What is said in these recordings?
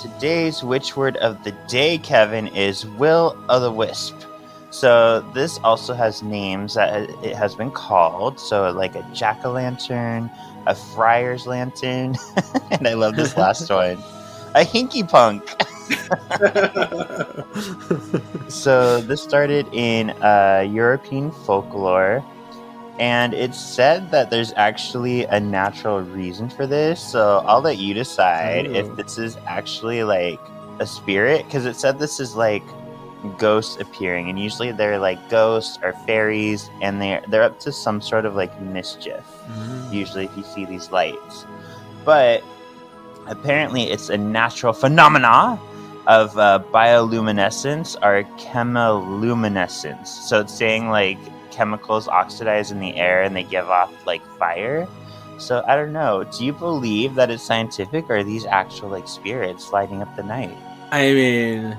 today's witch word of the day, Kevin, is will o' the wisp. So this also has names that it has been called. So like a jack-o'-lantern, a friar's lantern, and I love this last one, a hinky punk. So this started in European folklore, and it's said that there's actually a natural reason for this. So I'll let you decide if this is actually like a spirit, because it said this is like ghosts appearing, and usually they're like ghosts or fairies, and they're up to some sort of like mischief. Usually, if you see these lights, but apparently it's a natural phenomena of bioluminescence or chemiluminescence. So it's saying like chemicals oxidize in the air and they give off like fire. So I don't know. Do you believe that it's scientific, or are these actual like spirits lighting up the night? I mean,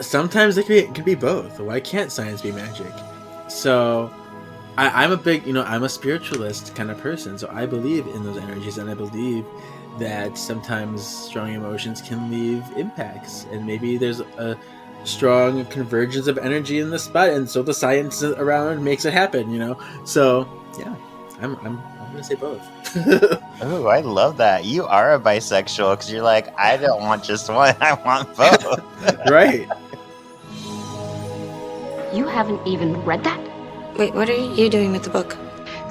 sometimes it could be both. Why can't science be magic? So I'm a big, I'm a spiritualist kind of person. So I believe in those energies, and I believe that sometimes strong emotions can leave impacts, and maybe there's a strong convergence of energy in the spot, and so the science around makes it happen. So yeah, I'm gonna say both. Oh, I love that. You are a bisexual, because you're like, I don't want just one, I want both. Right. You haven't even read that? Wait, what are you doing with the book?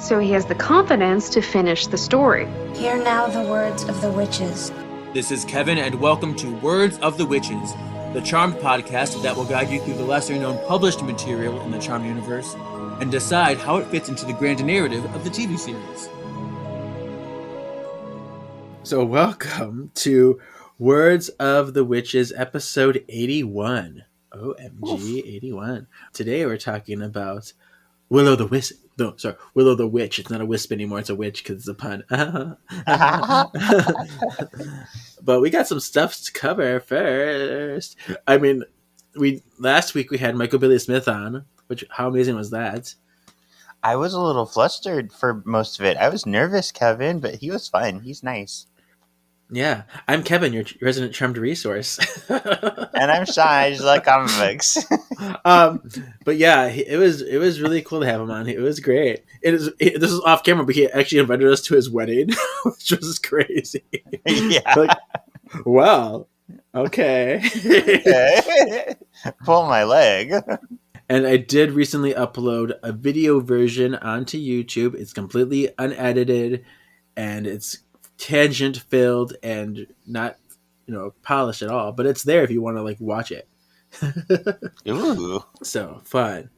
So he has the confidence to finish the story. Hear now the words of the witches. This is Kevin, and welcome to Words of the Witches, the Charmed podcast that will guide you through the lesser-known published material in the Charmed universe and decide how it fits into the grand narrative of the TV series. So welcome to Words of the Witches, episode 81. OMG, 81. Today we're talking about Will o' the Wisp. No, sorry, Will o' the Witch. It's not a wisp anymore. It's a witch because it's a pun. But we got some stuff to cover first. I mean, last week we had Michael Billy Smith on, which, how amazing was that? I was a little flustered for most of it. I was nervous, Kevin, but he was fun. He's nice. Yeah, I'm Kevin, your resident Charmed resource. And I'm Sean. I just like comic books. But yeah, it was really cool to have him on. It was great. This is off camera, but he actually invited us to his wedding, which was crazy. Yeah. Like, well, okay. Okay. Pull my leg. And I did recently upload a video version onto YouTube. It's completely unedited, and it's tangent filled and not polished at all, but it's there if you want to like watch it. Ooh. So fun.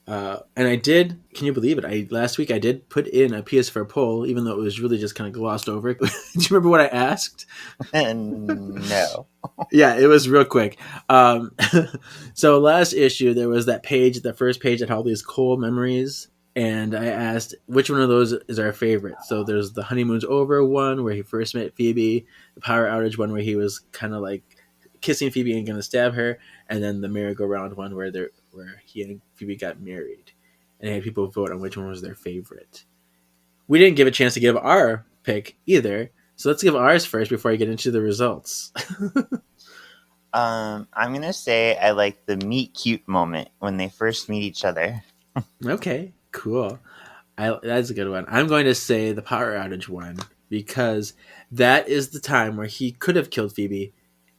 And I did, can you believe it, last week I did put in a PS4 poll, even though it was really just kind of glossed over. Do you remember what I asked? No. Yeah, it was real quick. So last issue there was that page, the first page that had all these cool memories, and I asked which one of those is our favorite. So there's the Honeymoon's Over one where he first met Phoebe, the Power Outage one where he was kind of like kissing Phoebe and gonna stab her, and then the merry-go-round one where he and Phoebe got married. And I had people vote on which one was their favorite. We didn't give a chance to give our pick either, so let's give ours first before I get into the results. I'm gonna say I like the meet cute moment when they first meet each other. Okay, cool. That's a good one. I'm going to say the Power Outage one, because that is the time where he could have killed Phoebe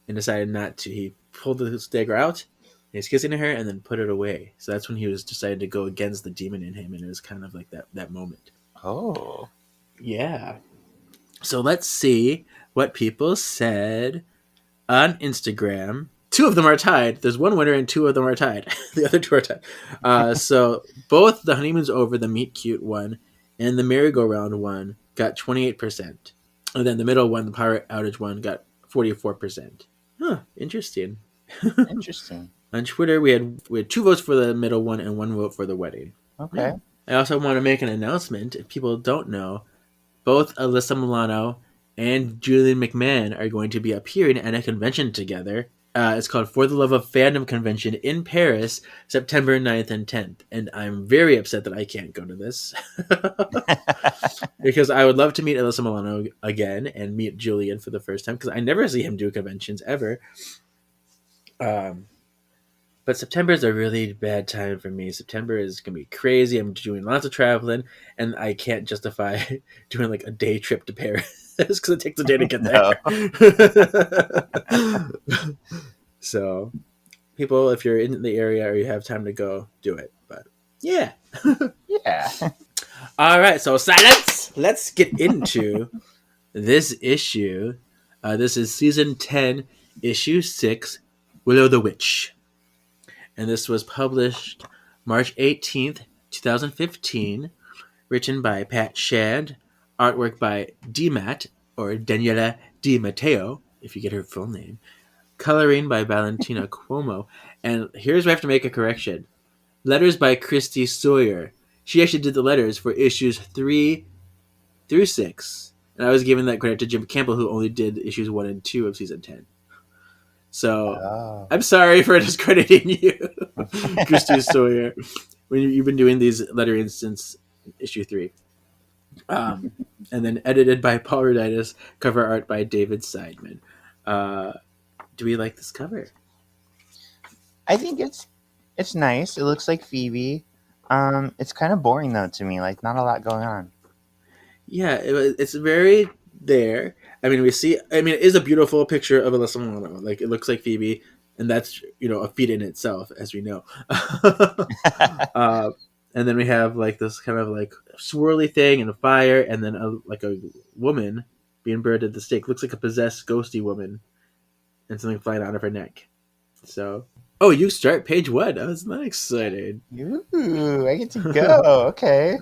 and decided not to. He pulled the dagger out, and he's kissing her, and then put it away. So that's when he was decided to go against the demon in him, and it was kind of like that moment. Oh. Yeah. So let's see what people said on Instagram. 2 of them are tied. There's one winner and 2 of them are tied. The other 2 are tied. So both the Honeymoon's Over, the Meet Cute one, and the Merry-Go-Round one got 28%. And then the middle one, the Power Outage one, got 44%. Huh, interesting. Interesting. On Twitter, we had 2 votes for the middle one and 1 vote for the wedding. Okay. Yeah. I also want to make an announcement. If people don't know, both Alyssa Milano and Julian McMahon are going to be appearing at a convention together It's called For the Love of Fandom Convention in Paris, September 9th and 10th. And I'm very upset that I can't go to this. Because I would love to meet Alyssa Milano again and meet Julian for the first time, because I never see him do conventions ever. But September is a really bad time for me. September is going to be crazy. I'm doing lots of traveling, and I can't justify doing like a day trip to Paris because it takes a day to get No. there. So, people, if you're in the area or you have time to go, do it. But yeah. Yeah. All right. So, silence. Let's get into this issue. This is season 10, issue 6, Willow the Witch. And this was published March 18th, 2015, written by Pat Shand, artwork by DMAT, or Daniela Di Matteo, if you get her full name, coloring by Valentina Cuomo, and here's where I have to make a correction. Letters by Christy Sawyer. She actually did the letters for issues 3 through 6, and I was giving that credit to Jim Campbell, who only did issues 1 and 2 of season 10. So, Oh. I'm sorry for discrediting you, Christy Sawyer, when you've been doing these letterings since issue 3. And then edited by Paul Ruditis, cover art by David Seidman. Do we like this cover? I think it's nice. It looks like Phoebe. It's kind of boring though to me. Like not a lot going on. Yeah, it's very there. I mean, it is a beautiful picture of Alyssa Milano. Like, it looks like Phoebe, and that's, a feat in itself, as we know. And then we have, like, this kind of, like, swirly thing and a fire, and then, a woman being burned at the stake. Looks like a possessed, ghosty woman, and something flying out of her neck. So... Oh, you start page 1. I was not excited. Ooh, I get to go. Okay.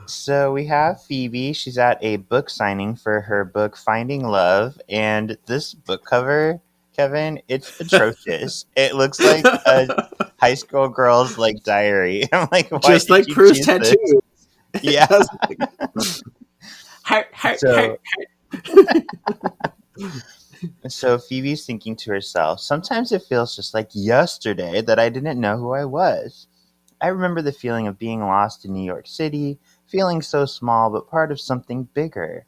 So we have Phoebe. She's at a book signing for her book Finding Love, and this book cover, Kevin, it's atrocious. It looks like a high school girl's like diary. I'm like, why just did like you Prue's choose tattoo. this? Yeah. So Phoebe's thinking to herself, sometimes it feels just like yesterday that I didn't know who I was. I remember the feeling of being lost in New York City, feeling so small but part of something bigger.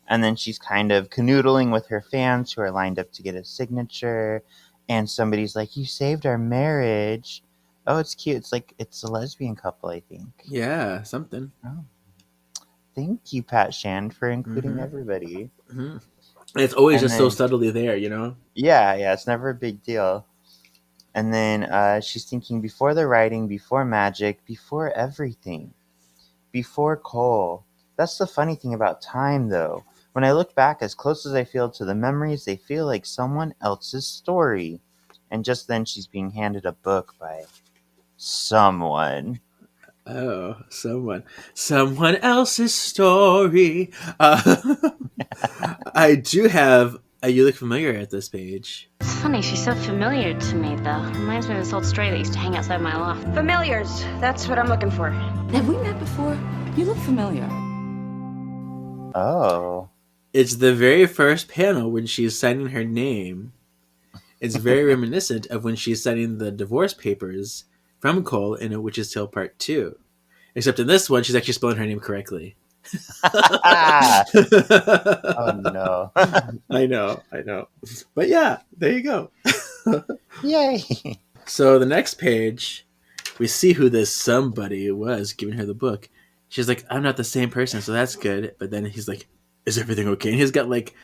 And then she's kind of canoodling with her fans who are lined up to get a signature. And somebody's like, you saved our marriage. Oh, it's cute. It's a lesbian couple, I think. Yeah, something. Oh. Thank you, Pat Shand, for including everybody. Mm-hmm. And it's always And just so subtly there, Yeah, it's never a big deal. And then she's thinking, before the writing, before magic, before everything. Before Cole. That's the funny thing about time, though. When I look back, as close as I feel to the memories, they feel like someone else's story. And just then she's being handed a book by someone. Oh, someone else's story. I do have a You Look Familiar at this page. It's funny, she's so familiar to me, though. Reminds me of this old stray that used to hang outside my loft. Familiars. That's what I'm looking for. Have we met before? You look familiar. Oh. It's the very first panel when she's signing her name. It's very reminiscent of when she's signing the divorce papers from Cole in A Witch's Tale Part 2. Except in this one, she's actually spelling her name correctly. Oh, no. I know. But yeah, there you go. Yay. So the next page, we see who this somebody was giving her the book. She's like, I'm not the same person, so that's good. But then he's like, is everything okay? And he's got like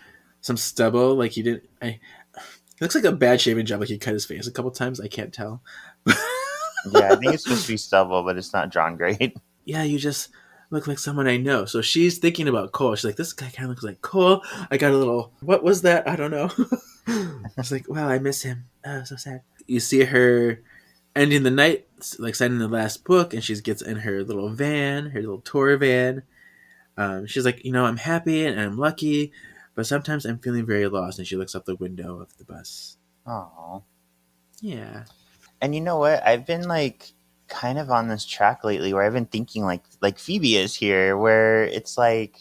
some stubble, like he didn't... It looks like a bad shaving job, like he cut his face a couple times. I can't tell. Yeah, I think it's supposed to be stubble, but it's not drawn great. Yeah, you just look like someone I know. So she's thinking about Cole. She's like, this guy kind of looks like Cole. I got a little, what was that? I don't know. It's like, wow, I miss him. Oh, so sad. You see her ending the night, like signing the last book, and she gets in her little van, her little tour van. She's like, I'm happy and I'm lucky, but sometimes I'm feeling very lost. And she looks out the window of the bus. Aww. Yeah. And you know what? I've been like kind of on this track lately where I've been thinking like Phoebe is here, where it's like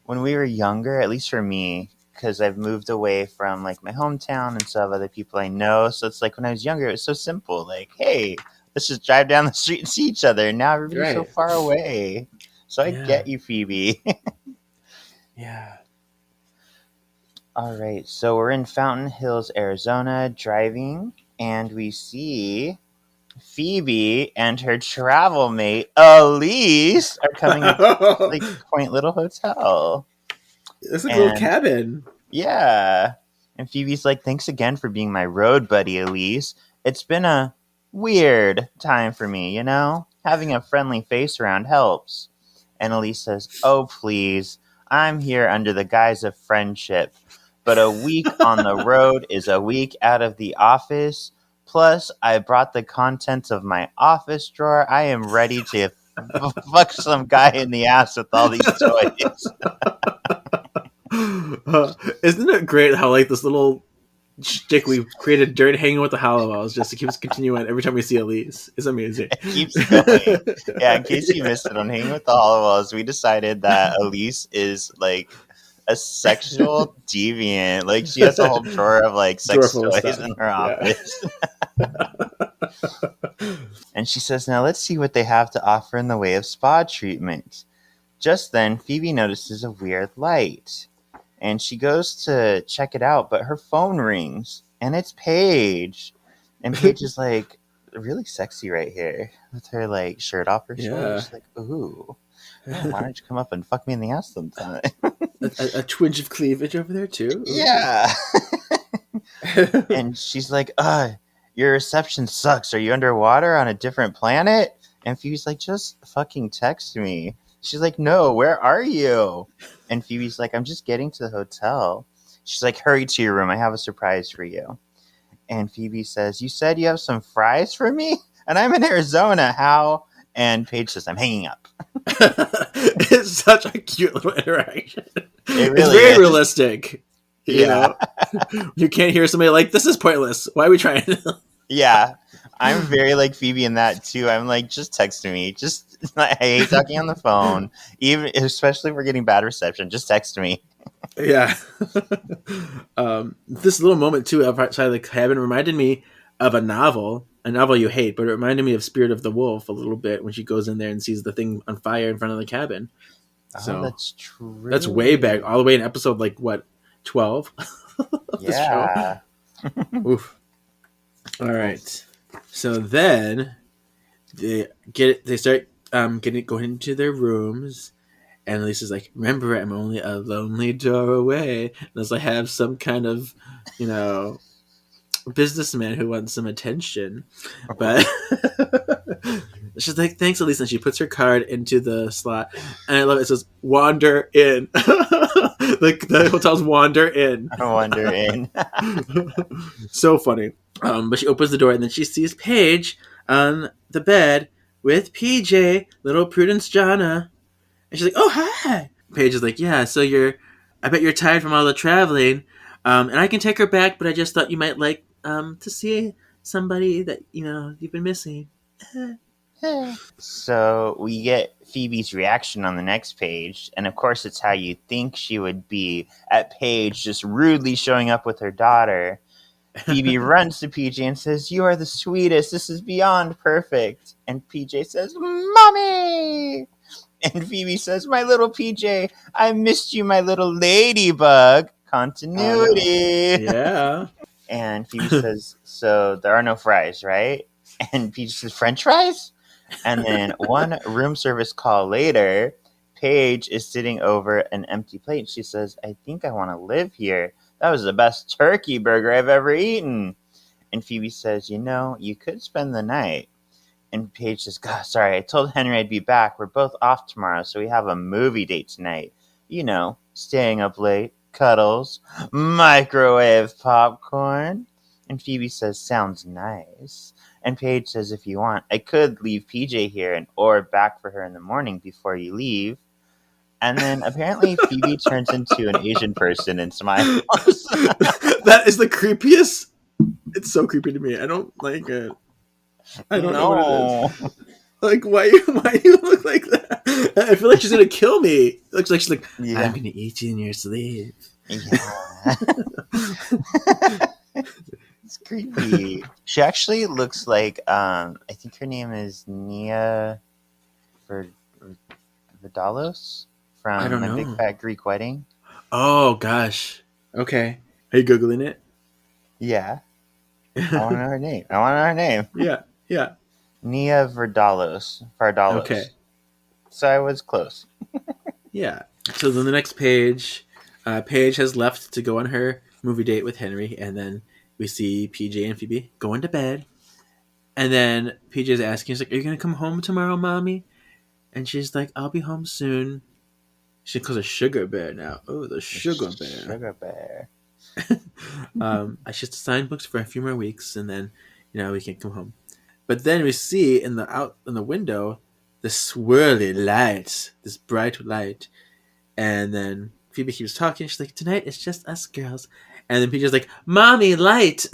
when we were younger, at least for me, because I've moved away from like my hometown and so have other people I know. So it's like when I was younger, it was so simple. Like, hey, let's just drive down the street and see each other. And now everybody's so Right. far away. So I Yeah. get you, Phoebe. Yeah. All right, so we're in Fountain Hills, Arizona, driving, and we see Phoebe and her travel mate Elise are coming up to this like quaint little hotel. It's like a little And cabin. yeah, and Phoebe's like, "Thanks again for being my road buddy, Elise. It's been a weird time for me, you know. Having a friendly face around helps." And Elise says, "Oh please, I'm here under the guise of friendship. But a week on the road is a week out of the office. Plus, I brought the contents of my office drawer. I am ready to fuck some guy in the ass with all these toys." Isn't it great how like this little shtick we've created during hanging with the Halliwells just keeps continuing every time we see Elise? It's amazing. It keeps going. Yeah, in case you missed it, on Hanging with the Hollowells, we decided that Elise is like a sexual deviant. Like she has a whole drawer of like Drawer sex full of toys stuff. in her Yeah. office. And she says, "Now let's see what they have to offer in the way of spa treatment." Just then, Phoebe notices a weird light. And she goes to check it out, but her phone rings. And it's Paige. And Paige is like really sexy right here. With her like shirt off her shoulders. Like, ooh. Yeah, why don't you come up and fuck me in the ass sometime? a twinge of cleavage over there too. Yeah. And she's like, your reception sucks. Are you underwater on a different planet? And Phoebe's like, just fucking text me. She's like, no, where are you? And Phoebe's like, I'm just getting to the hotel. She's like, hurry to your room. I have a surprise for you. And Phoebe says, you said you have some fries for me? And I'm in Arizona. How? And Paige says, I'm hanging up. It's such a cute little interaction. It really it's very is. realistic. You know? You can't hear somebody like, this is pointless. Why are we trying? Yeah. I'm very like Phoebe in that too. I'm like, just text me. Just I hate talking on the phone. Even especially if we're getting bad reception. Just text me. Yeah. This little moment too outside the cabin reminded me of a novel you hate, but it reminded me of Spirit of the Wolf a little bit when she goes in there and sees the thing on fire in front of the cabin. So that's true. That's way back, all the way in episode like what, 12? Yeah. Oof. All right. So then they start going into their rooms. And Lisa's like, remember, I'm only a lonely door away. Unless I have some kind of, businessman who wants some attention. But she's like, thanks, Elise. And she puts her card into the slot. And I love it. It says, wander in. Like the hotel's wander in. Wander in. So funny. But she opens the door and then she sees Paige on the bed with PJ, little Prudence Jana. And she's like, oh, hi. Paige is like, yeah, so I bet you're tired from all the traveling. And I can take her back, but I just thought you might like to see somebody that, you've been missing. So we get Phoebe's reaction on the next page. And of course, it's how you think she would be at Paige just rudely showing up with her daughter. Phoebe runs to PJ and says, you are the sweetest. This is beyond perfect. And PJ says, Mommy! And Phoebe says, my little PJ, I missed you, my little ladybug. Continuity. Yeah. And Phoebe says, so there are no fries, right? And PJ says, French fries? And then one room service call later, Paige is sitting over an empty plate. She says, I think I want to live here. That was the best turkey burger I've ever eaten. And Phoebe says, you could spend the night. And Paige says, God, sorry, I told Henry I'd be back. We're both off tomorrow, so we have a movie date tonight. Staying up late, cuddles, microwave popcorn. And Phoebe says, sounds nice. And Paige says, if you want, I could leave PJ here or back for her in the morning before you leave. And then apparently Phoebe turns into an Asian person and smiles. That is the creepiest. It's so creepy to me. I don't like it. I don't know what it is. Like, why do you look like that? I feel like she's going to kill me. It looks like she's like, I'm going to eat you in your sleep. Yeah. It's creepy. She actually looks like I think her name is Nia Ver- Vidalos I from don't My Big know. Fat Greek Wedding. Oh gosh. Okay. Are you googling it? Yeah. I want to know her name. I want to know her name. Yeah. Yeah. Nia Vardalos. Okay. So I was close. Yeah. So then the next page, Paige has left to go on her movie date with Henry, and then we see PJ and Phoebe going to bed. And then PJ is asking, she's like, "Are you gonna come home tomorrow, mommy?" And she's like, "I'll be home soon." She calls her Sugar Bear now. Oh, the Sugar Bear. Sugar Bear. I should sign books for a few more weeks, and then we can come home. But then we see in the window the swirly light, this bright light, and then Phoebe keeps talking. She's like, "Tonight it's just us girls," and then PJ's like, "Mommy, light,"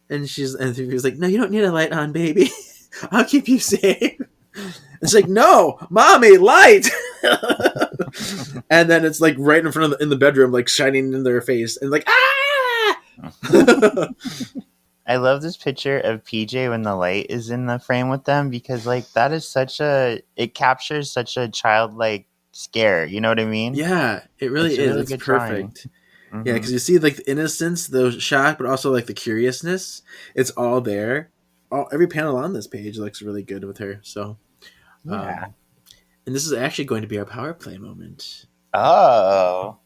and Phoebe's like, "No, you don't need a light on, baby. I'll keep you safe." It's like, "No, mommy, light!" And then it's like right in front of in the bedroom, like shining in their face, and like, ah! I love this picture of PJ when the light is in the frame with them because, like, that is it captures such a childlike scare. You know what I mean? Yeah, it really It's a is. really It's good drawing. perfect. Yeah, because you see like the innocence, the shock, but also like the curiousness. It's all there. Every panel on this page looks really good with her. So, Yeah. And this is actually going to be our power play moment. Oh.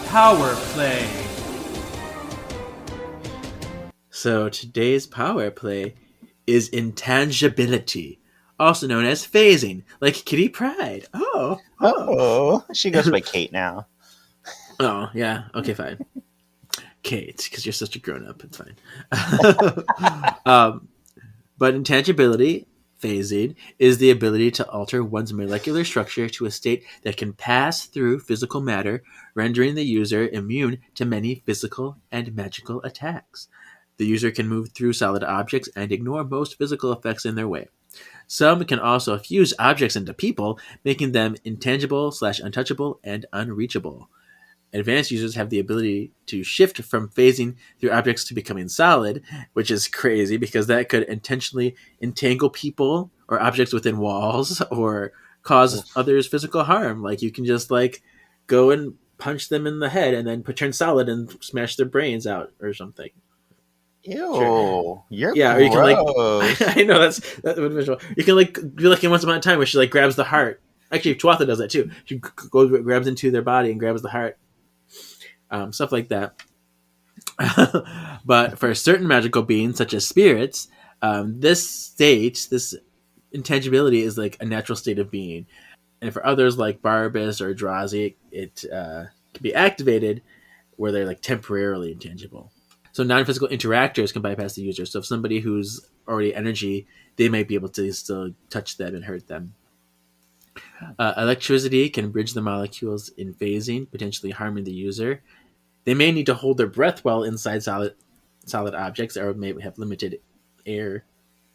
Power play. So today's power play is intangibility, also known as phasing, like Kitty Pryde. Oh. She goes by Kate now. Oh, yeah. Okay, fine. Kate, because you're such a grown up. It's fine. But intangibility, phasing, is the ability to alter one's molecular structure to a state that can pass through physical matter, rendering the user immune to many physical and magical attacks. The user can move through solid objects and ignore most physical effects in their way. Some can also fuse objects into people, making them intangible/untouchable and unreachable. Advanced users have the ability to shift from phasing through objects to becoming solid, which is crazy because that could intentionally entangle people or objects within walls or cause others physical harm. Like you can just like go and punch them in the head and then turn solid and smash their brains out or something. Ew, Sure. you're Yeah, or you can like I know that's visual. You can like do like in Once Upon a Time where she like grabs the heart. Actually, Tuatha does that too. She grabs into their body and grabs the heart. Stuff like that. But for certain magical beings, such as spirits, this intangibility is like a natural state of being. And for others, like Barbas or Drazi, it can be activated where they're like temporarily intangible. So non-physical interactors can bypass the user. So if somebody who's already energy, they might be able to still touch them and hurt them. Electricity can bridge the molecules in phasing, potentially harming the user. They may need to hold their breath while inside solid objects, or may have limited air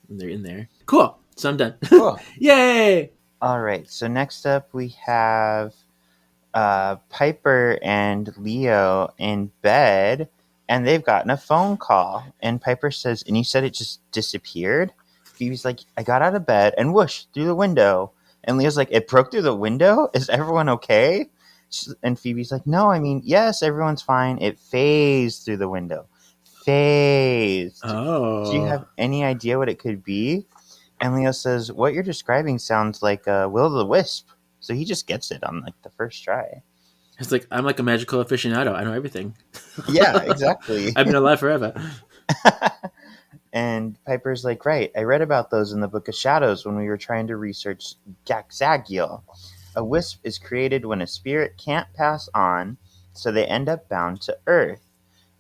when they're in there. Cool. So I'm done. Cool. Yay! All right. So next up we have Piper and Leo in bed, and they've gotten a phone call. And Piper says, "And you said it just disappeared?" Phoebe's like, "I got out of bed and whoosh through the window." And Leo's like, "It broke through the window? Is everyone okay?" And Phoebe's like, "No, I mean, yes, everyone's fine. It phased through the window. Phased." Oh. Do you have any idea what it could be? And Leo says, "What you're describing sounds like Will-o'-the-wisp." So he just gets it on like the first try. It's like I'm like a magical aficionado. I know everything. Yeah, exactly. I've been alive forever. And Piper's like, "Right, I read about those in the Book of Shadows when we were trying to research Gaxagiel. A wisp is created when a spirit can't pass on, so they end up bound to Earth."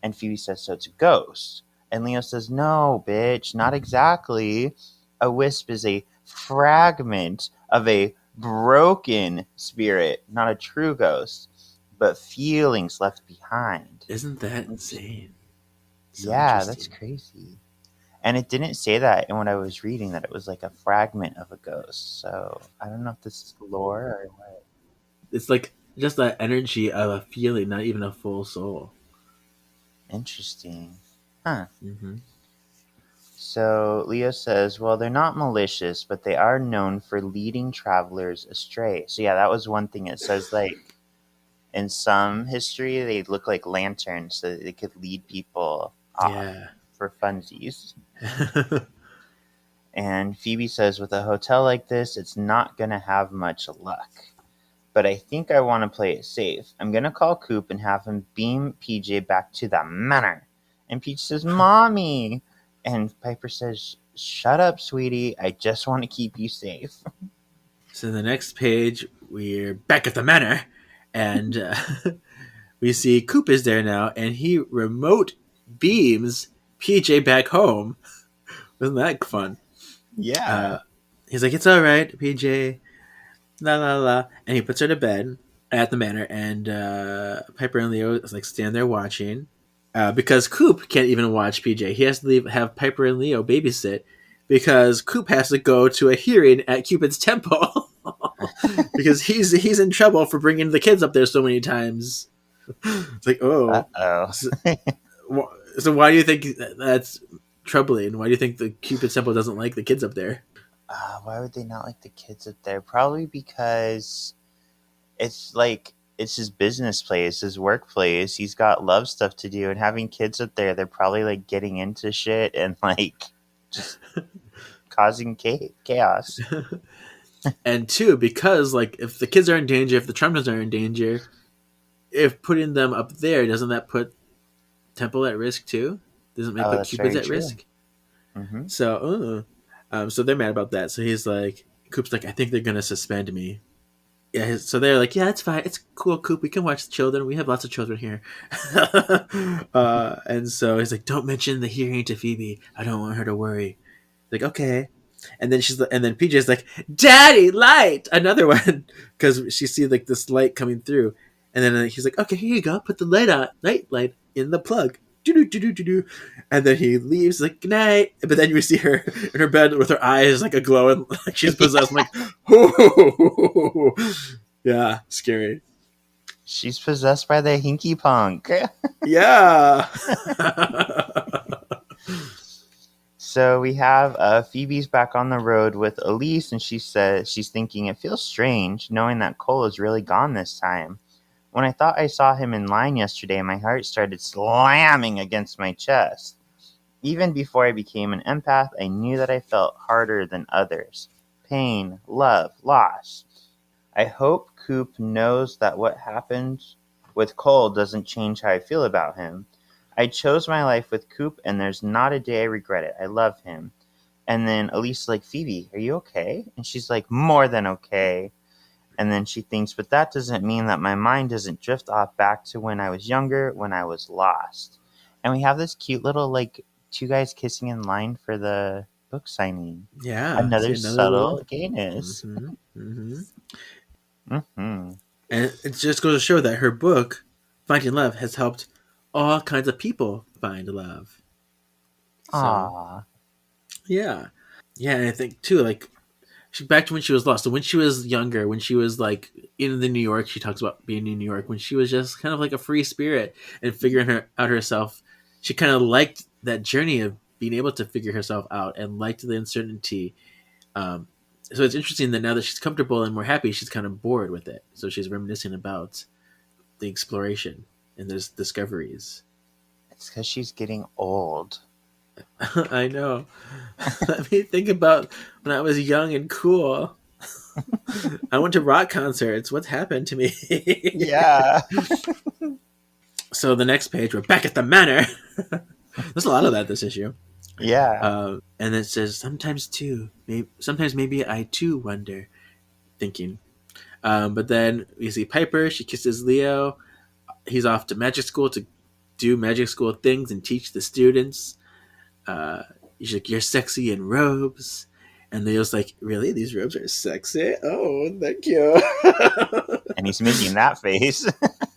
And Phoebe says, "So it's a ghost." And Leo says, "No, bitch, not exactly. A wisp is a fragment of a broken spirit, not a true ghost, but feelings left behind." Isn't that insane? So yeah, that's crazy. And it didn't say that in what I was reading, that it was like a fragment of a ghost. So I don't know if this is lore or what. It's like just that energy of a feeling, not even a full soul. Interesting. Huh. Mm-hmm. So Leo says, well, they're not malicious, but they are known for leading travelers astray. So yeah, that was one thing. It says like in some history they look like lanterns, so that they could lead people off Yeah. for funsies. And Phoebe says, with a hotel like this, it's not going to have much luck. But I think I want to play it safe. I'm going to call Coop and have him beam PJ back to the manor. And Peach says, Mommy. And Piper says, shut up, sweetie. I just want to keep you safe. So the next page, we're back at the manor, and we see Coop is there now, and he remote beams PJ back home. Wasn't that fun? Yeah. He's like, it's all right, PJ. La la la, and he puts her to bed at the manor, and Piper and Leo is like stand there watching, because Coop can't even watch PJ. He has to have Piper and Leo babysit because Coop has to go to a hearing at Cupid's temple because he's in trouble for bringing the kids up there so many times. It's like, oh, Uh-oh. so why do you think that's troubling? Why do you think the Cupid's temple doesn't like the kids up there? Why would they not like the kids up there? Probably because it's like it's his business place, his workplace. He's got love stuff to do, and having kids up there, they're probably like getting into shit and like just causing chaos. And two, because like if the kids are in danger, if the Trumpets are in danger, if putting them up there, doesn't that put Temple at risk too? Doesn't it put That's Cupid's very at true. risk? Mm-hmm. So, so they're mad about that. So he's like, Coop's like, I think they're gonna suspend me. Yeah, so they're like, yeah, it's fine, it's cool, Coop. We can watch the children. We have lots of children here. And so he's like, don't mention the hearing to Phoebe. I don't want her to worry. Like, okay. And then PJ's like, Daddy, light, another one, because she sees like this light coming through, and then he's like, okay, here you go, put the light in the plug. Do-do-do-do-do-do. And then he leaves like good night. But then you see her in her bed with her eyes like a glowing, like she's possessed. I'm like, oh, yeah, scary. She's possessed by the hinky punk. Yeah. So we have Phoebe's back on the road with Elise, and she says she's thinking it feels strange knowing that Cole is really gone this time. When I thought I saw him in line yesterday, my heart started slamming against my chest. Even before I became an empath, I knew that I felt harder than others. Pain, love, loss. I hope Coop knows that what happened with Cole doesn't change how I feel about him. I chose my life with Coop, and there's not a day I regret it. I love him. And then Elise like, Phoebe, are you okay? And she's like, more than okay. And then she thinks, but that doesn't mean that my mind doesn't drift off back to when I was younger, when I was lost. And we have this cute little, like, two guys kissing in line for the book signing. Yeah. Another subtle little gayness. Mm-hmm. And it just goes to show that her book, Finding Love, has helped all kinds of people find love. Aww. Yeah. Yeah, and I think, too, like, back to when she was lost. So when she was younger, when she was like in the New York, she talks about being in New York when she was just kind of like a free spirit and figuring out herself. She kind of liked that journey of being able to figure herself out and liked the uncertainty. So it's interesting that now that she's comfortable and more happy, she's kind of bored with it. So she's reminiscing about the exploration and those discoveries. It's because she's getting old. I know. Let me think about when I was young and cool. I went to rock concerts. What's happened to me? Yeah. So the next page, we're back at the manor. There's a lot of that this issue. Yeah. And it says, sometimes maybe I too wonder, thinking. But then we see Piper. She kisses Leo. He's off to magic school to do magic school things and teach the students. She's like, you're sexy in robes. And Leo's like, really? These robes are sexy? Oh, thank you. And he's making that face.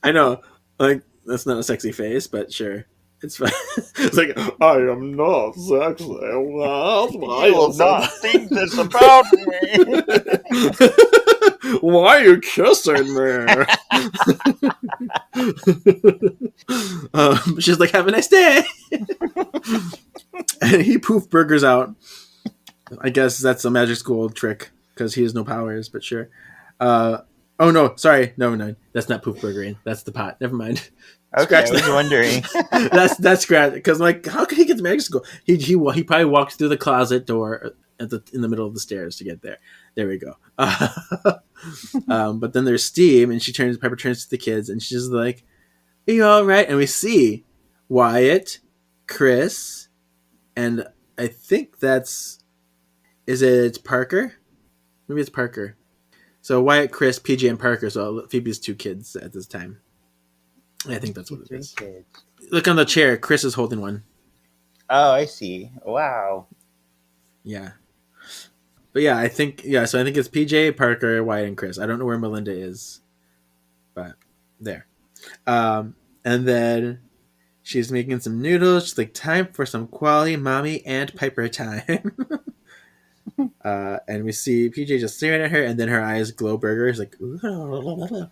I know. Like, that's not a sexy face, but sure. It's fine. It's like, I am not sexy. Why You will not think this about me. Why are you kissing me? She's like, have a nice day. And he poof burgers out. I guess that's a magic school trick because he has no powers, but sure. Oh no, sorry, no, that's not poof burgering. That's the pot. Never mind. Okay, I was wondering. that's scratch because like, how could he get to magic school? He probably walked through the closet door in the middle of the stairs to get there. There we go. But then there's Steve, and Piper turns to the kids, and she's like, "Are you all right?" And we see Wyatt, Chris, and I think is it Parker? Maybe it's Parker. So Wyatt, Chris, PJ, and Parker. So Phoebe's 2 kids at this time. I think that's what it is. Kids. Look on the chair. Chris is holding one. Oh, I see. Wow. Yeah. But yeah, I think it's PJ, Parker, Wyatt, and Chris. I don't know where Melinda is, but there. And then she's making some noodles. She's like, time for some quality mommy and Piper time. And we see PJ just staring at her, and then her eyes glow burger. She's like, ooh.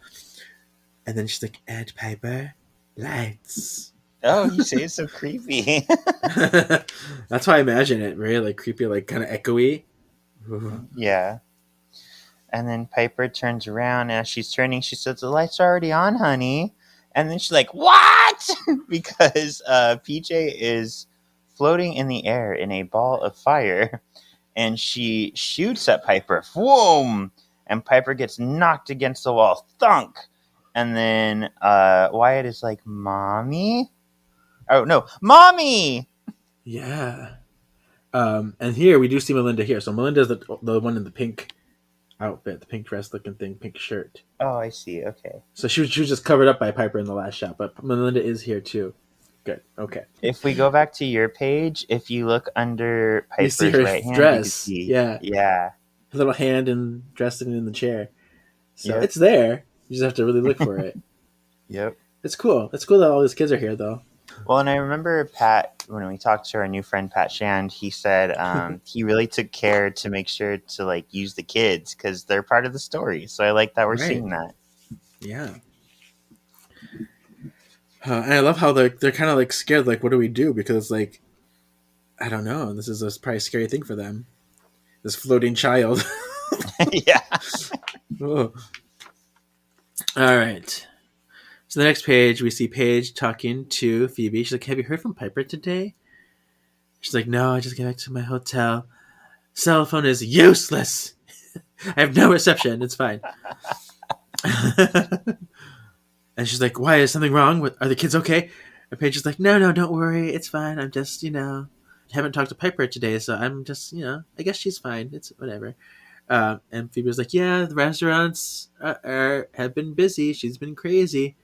And then she's like, and Piper, lights. Oh, you say it's so creepy. That's how I imagine it. Very like creepy, like kind of echoey. Yeah. And then Piper turns around, and as she's turning, she says, the lights are already on, honey. And then she's like, what? Because PJ is floating in the air in a ball of fire, and she shoots at Piper. Whoom! And Piper gets knocked against the wall. Thunk! And then Wyatt is like, Mommy? Oh, no. Mommy! Yeah. And here we do see Melinda here. So Melinda's the one in the pink outfit, the pink dress looking thing, pink shirt. Oh, I see. Okay. So she was just covered up by Piper in the last shot, but Melinda is here too. Good. Okay. If we go back to your page, if you look under Piper's see her right hand, dress. you can see. Yeah. Her little hand and dressing in the chair. So Yep. it's there. You just have to really look for it. Yep. It's cool. It's cool that all these kids are here, though. Well, and I remember Pat, when we talked to our new friend Pat Shand, he said he really took care to make sure to like use the kids because they're part of the story. So I like that we're seeing that. Yeah. And I love how they're kind of like scared. Like, what do we do? Because like, I don't know. This is probably a scary thing for them. This floating child. Yeah. Oh. All right. So the next page, we see Paige talking to Phoebe. She's like, have you heard from Piper today? She's like, no, I just got back to my hotel. Cell phone is useless. I have no reception. It's fine. And she's like, why? Is something wrong? Are the kids okay? And Paige is like, no, don't worry. It's fine. I'm just, haven't talked to Piper today, so I'm just, I guess she's fine. It's whatever. And Phoebe was like, yeah, the restaurants have been busy. She's been crazy.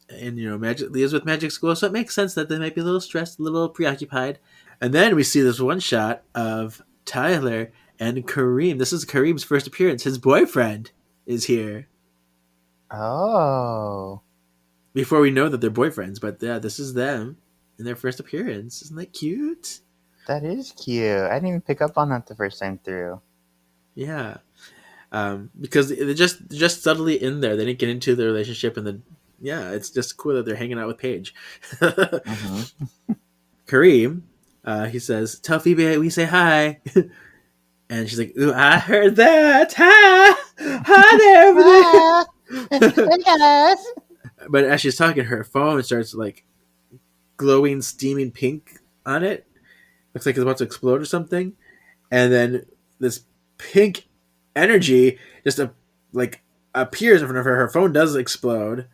And, Leah's with Magic School, so it makes sense that they might be a little stressed, a little preoccupied. And then we see this one shot of Tyler and Kareem. This is Kareem's first appearance. His boyfriend is here. Oh. Before we know that they're boyfriends, but yeah, this is them in their first appearance. Isn't that cute? That is cute. I didn't even pick up on that the first time through. Yeah. Because they're just subtly in there. They didn't get into the relationship, and then it's just cool that they're hanging out with Paige. Mm-hmm. Kareem, he says, tell Phoebe we say hi. And she's like, ooh, I heard that. Hi there, everybody. But as she's talking, her phone starts like glowing, steaming pink on it. Looks like it's about to explode or something. And then this pink energy just appears in front of her. Her phone does explode.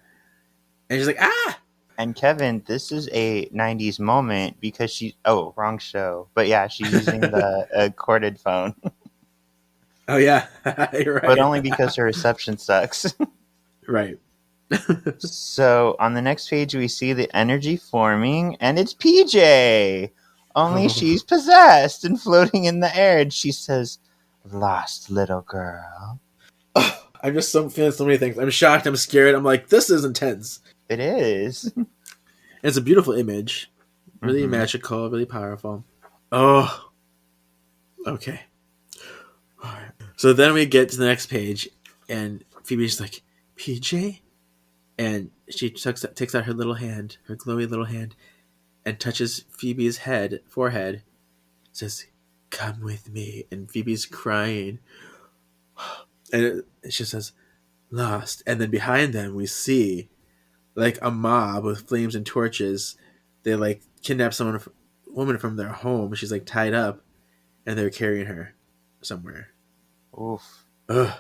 And she's like, ah! And Kevin, this is a 90s moment because wrong show. But yeah, she's using the corded phone. Oh, yeah. You're right. But only because her reception sucks. Right. So on the next page, we see the energy forming, and it's PJ. Only she's possessed and floating in the air. And she says, lost little girl. I'm just feeling so many things. I'm shocked. I'm scared. I'm like, this is intense. It is. It's a beautiful image. Really magical, really powerful. Oh, okay. All right. So then we get to the next page, and Phoebe's like, PJ? And she takes out her little hand, her glowy little hand, and touches Phoebe's forehead, says, come with me. And Phoebe's crying. And she says, lost. And then behind them, we see like a mob with flames and torches. They like kidnap woman from their home. She's like tied up, and they're carrying her somewhere. Oof. Ugh.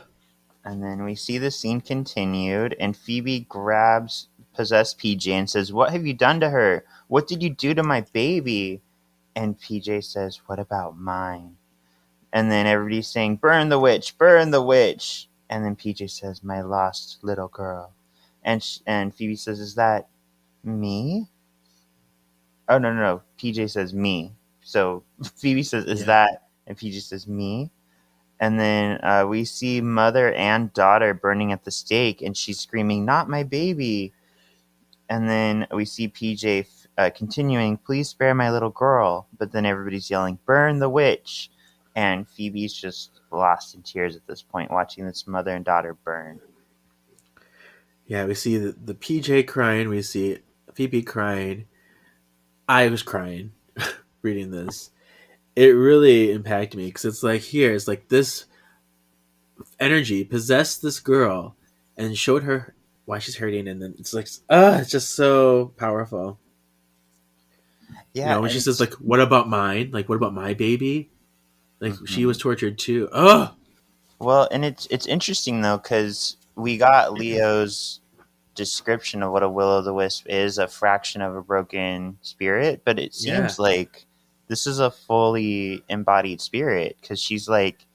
And then we see the scene continued, and Phoebe grabs possessed PJ and says, what have you done to her? What did you do to my baby? And PJ says, what about mine? And then everybody's saying, burn the witch, burn the witch. And then PJ says, my lost little girl. And Phoebe says, is that me? Oh, no. PJ says, me. So Phoebe says, is that? And PJ says, me. And then we see mother and daughter burning at the stake, and she's screaming, not my baby. And then we see PJ continuing, please spare my little girl. But then everybody's yelling, burn the witch. And Phoebe's just lost in tears at this point, watching this mother and daughter burn. Yeah, we see the PJ crying. We see Phoebe crying. I was crying reading this. It really impacted me because it's like this energy possessed this girl and showed her why she's hurting, and then it's like, it's just so powerful. Yeah, when she says like, what about mine? Like, what about my baby? Like, she was tortured too. Oh, well, and it's interesting though, because we got Leo's description of what a will-o'-the-wisp is, a fraction of a broken spirit, but it seems like this is a fully embodied spirit, because she's like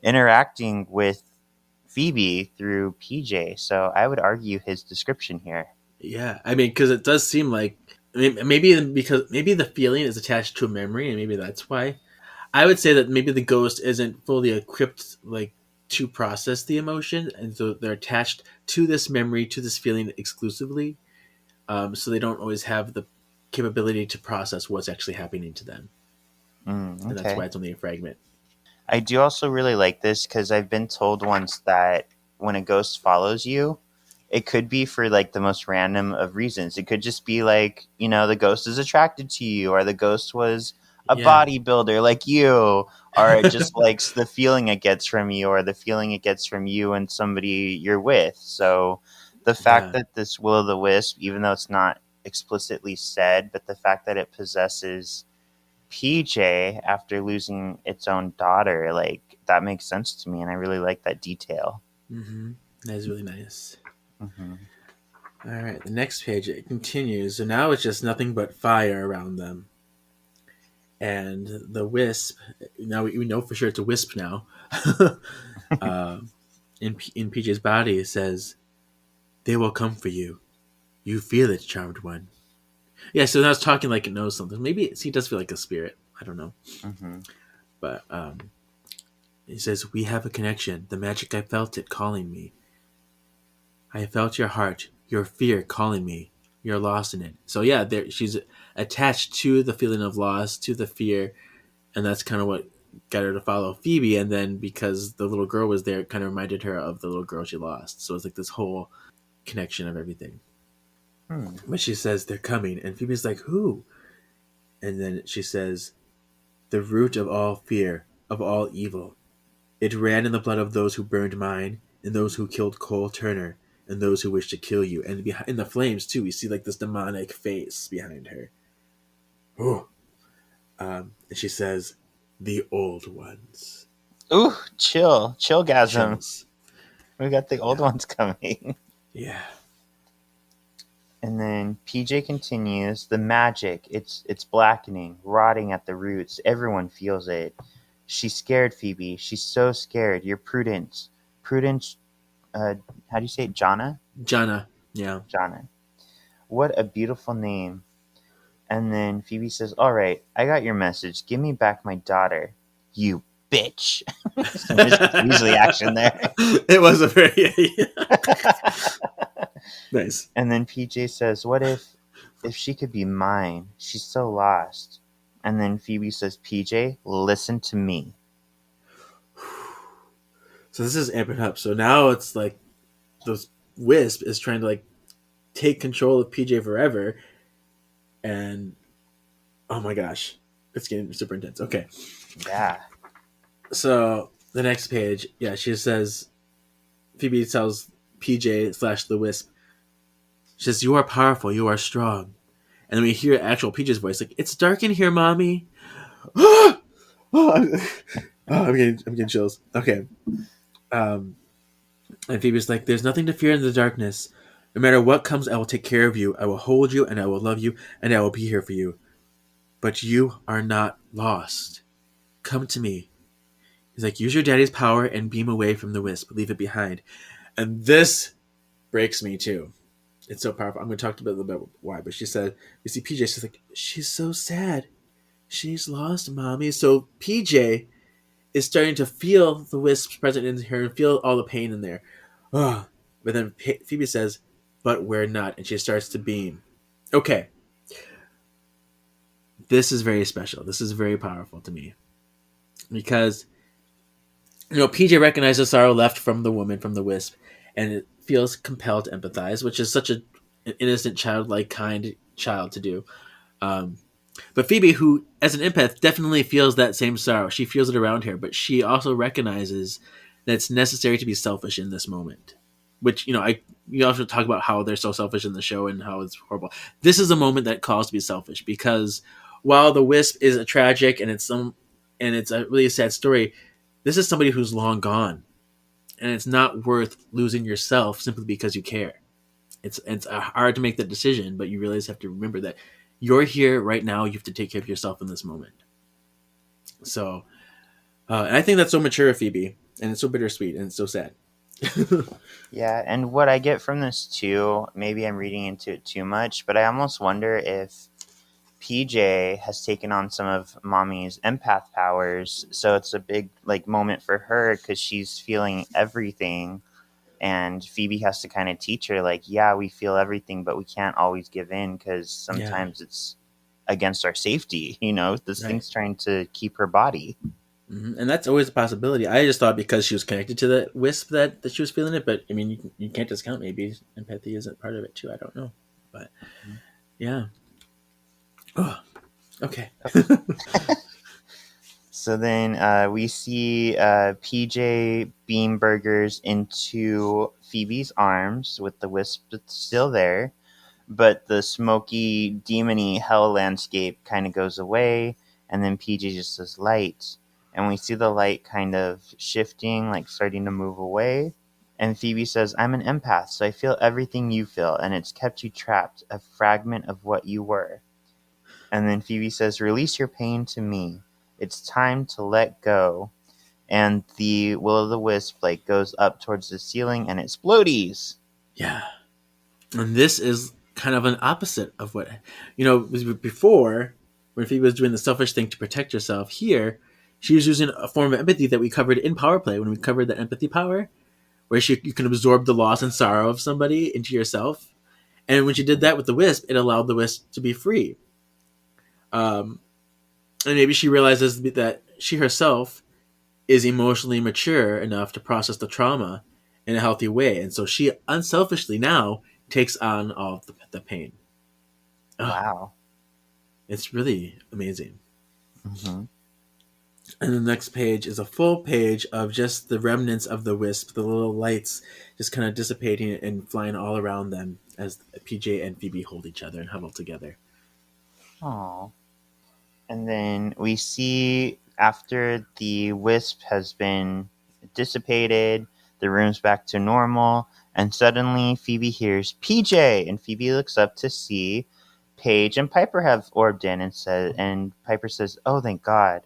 interacting with Phoebe through PJ. So I would argue his description here. Yeah, I mean, because it does seem like, maybe the feeling is attached to a memory, and maybe that's why. I would say that maybe the ghost isn't fully equipped like to process the emotion, and so they're attached to this memory, to this feeling exclusively. So they don't always have the capability to process what's actually happening to them. Okay. And that's why it's only a fragment. I do also really like this because I've been told once that when a ghost follows you, it could be for like the most random of reasons. It could just be like, the ghost is attracted to you, or the ghost was a bodybuilder like you, or it just likes the feeling it gets from you, or the feeling it gets from you and somebody you're with. So the fact that this will-o'-the-wisp, even though it's not explicitly said, but the fact that it possesses PJ after losing its own daughter, like, that makes sense to me, and I really like that detail. Mm-hmm. That is really nice. Mm-hmm. All right, the next page, it continues. So now it's just nothing but fire around them. And the wisp, now we know for sure it's a wisp now, in PJ's body, it says, they will come for you. You feel it, charmed one. Yeah, so now it's talking like it knows something. Maybe he does feel like a spirit. I don't know. Mm-hmm. But he says, we have a connection. The magic, I felt it calling me. I felt your heart, your fear calling me. You're lost in it. So yeah, she's attached to the feeling of loss, to the fear, and that's kind of what got her to follow Phoebe. And then because the little girl was there, it kind of reminded her of the little girl she lost. So it's like this whole connection of everything. But she says, they're coming. And Phoebe's like, who? And then she says, the root of all fear, of all evil. It ran in the blood of those who burned mine, and those who killed Cole Turner, and those who wish to kill you. And in the flames, too, we see like this demonic face behind her. Oh. And she says, the old ones. Ooh, chillgasm. Chills. We got the old ones coming. Yeah. And then PJ continues, the magic, it's blackening, rotting at the roots. Everyone feels it. She's scared, Phoebe. She's so scared. You're Prudence. Prudence, how do you say it? Jana? Jana, yeah. Jana. What a beautiful name. And then Phoebe says, all right, I got your message. Give me back my daughter. You bitch. So there's usually action there. It was a very... Nice. And then PJ says, what if if she could be mine. She's so lost. And then Phoebe says, PJ, listen to me. So this is amping up. So now it's like the wisp is trying to like take control of PJ forever, and oh my gosh, it's getting super intense. Okay, Yeah. so the next page, yeah, she says, Phoebe tells PJ slash the wisp, she says, "You are powerful, you are strong," and then we hear actual PJ's voice, like, "It's dark in here, mommy." I'm getting chills. Okay, and Phoebe's like, "There's nothing to fear in the darkness. No matter what comes, I will take care of you. I will hold you, and I will love you, and I will be here for you. But you are not lost. Come to me." He's like, "Use your daddy's power and beam away from the wisp. Leave it behind." And this breaks me too. It's so powerful. I'm going to talk a little bit about why, but she said, "You see, PJ, she's like, she's so sad. She's lost, mommy." So PJ is starting to feel the wisps present in her and feel all the pain in there. Ugh. But then Phoebe says, "But we're not," and she starts to beam. Okay, this is very special. This is very powerful to me because PJ recognizes sorrow left from the woman, from the wisp, and it feels compelled to empathize, which is such an innocent, childlike, kind child to do. Um, but Phoebe, who as an empath definitely feels that same sorrow, she feels it around her, but she also recognizes that it's necessary to be selfish in this moment. Which you also talk about how they're so selfish in the show and how it's horrible. This is a moment that calls to be selfish because while the wisp is a tragic and it's a really sad story, this is somebody who's long gone, and it's not worth losing yourself simply because you care. It's hard to make that decision, but you really have to remember that you're here right now. You have to take care of yourself in this moment. So, and I think that's so mature of Phoebe, and it's so bittersweet, and it's so sad. Yeah, and what I get from this too, maybe I'm reading into it too much, but I almost wonder if PJ has taken on some of mommy's empath powers, so it's a big moment for her because she's feeling everything, and Phoebe has to kind of teach her yeah, we feel everything, but we can't always give in because sometimes it's against our safety. This thing's trying to keep her body. Mm-hmm. And that's always a possibility. I just thought because she was connected to the wisp that she was feeling it, but I mean, you can't discount maybe empathy isn't part of it too. I don't know, but yeah. Oh, okay. So then we see PJ beam burgers into Phoebe's arms with the wisp still there, but the smoky, demony hell landscape kind of goes away, and then PJ just says light, and we see the light kind of shifting, starting to move away. And Phoebe says, I'm an empath, so I feel everything you feel, and it's kept you trapped, a fragment of what you were. And then Phoebe says, release your pain to me. It's time to let go. And the will-o'-the-wisp goes up towards the ceiling and it explodies. Yeah. And this is kind of an opposite of what, before, when Phoebe was doing the selfish thing to protect herself, here, she was using a form of empathy that we covered in Power Play when we covered the empathy power, where you can absorb the loss and sorrow of somebody into yourself. And when she did that with the wisp, it allowed the wisp to be free. And maybe she realizes that she herself is emotionally mature enough to process the trauma in a healthy way. And so she unselfishly now takes on all of the pain. Wow. It's really amazing. Mm-hmm. And the next page is a full page of just the remnants of the wisp, the little lights just kind of dissipating and flying all around them as PJ and Phoebe hold each other and huddle together. Aww. And then we see after the wisp has been dissipated, the room's back to normal, and suddenly Phoebe hears PJ, and Phoebe looks up to see Paige and Piper have orbed in, and Piper says, "Oh, thank God."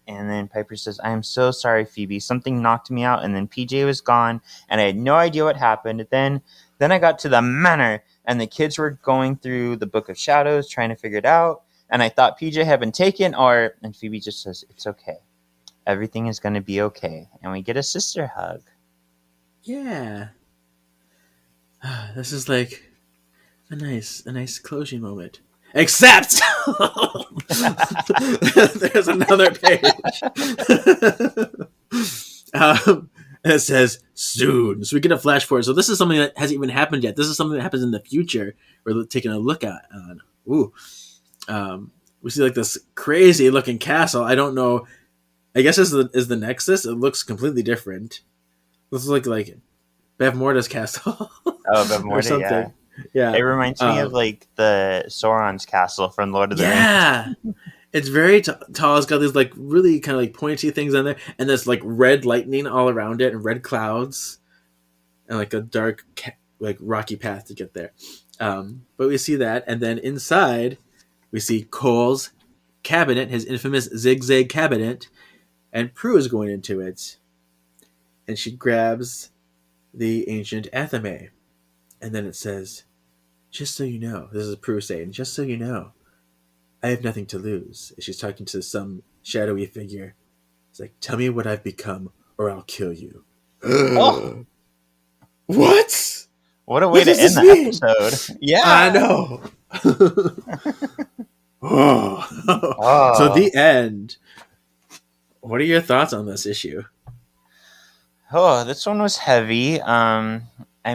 And then Piper says, "I am so sorry, Phoebe. Something knocked me out, and then PJ was gone, and I had no idea what happened. Then I got to the manor, and the kids were going through the Book of Shadows, trying to figure it out. And I thought PJ had been taken, and Phoebe just says, it's okay. Everything is going to be okay." And we get a sister hug. Yeah. This a nice closing moment. Except there's another page. And it says soon. So we get a flash forward. So this is something that hasn't even happened yet. This is something that happens in the future. We're taking a look at. Ooh. We see like this crazy looking castle. I don't know. I guess is the Nexus. It looks completely different. This is like Bev Morda's castle. Oh, Bev or Morda, something. yeah. Yeah. It reminds me of like the Sauron's castle from Lord of the Rings. Yeah. It's very tall. It's got these like really kind of like pointy things on there, and there's like red lightning all around it, and red clouds, and like a dark like rocky path to get there. But we see that, and then inside we see Cole's cabinet, his infamous zigzag cabinet, and Prue is going into it, and she grabs the ancient Athame, and then it says, "Just so you know," this is Prue saying, "Just so you know, I have nothing to lose." She's talking to some shadowy figure. It's like, "Tell me what I've become, or I'll kill you." Oh. What? What a way to end the episode. Yeah. I know. Oh. So the end. What are your thoughts on this issue? Oh, this one was heavy. I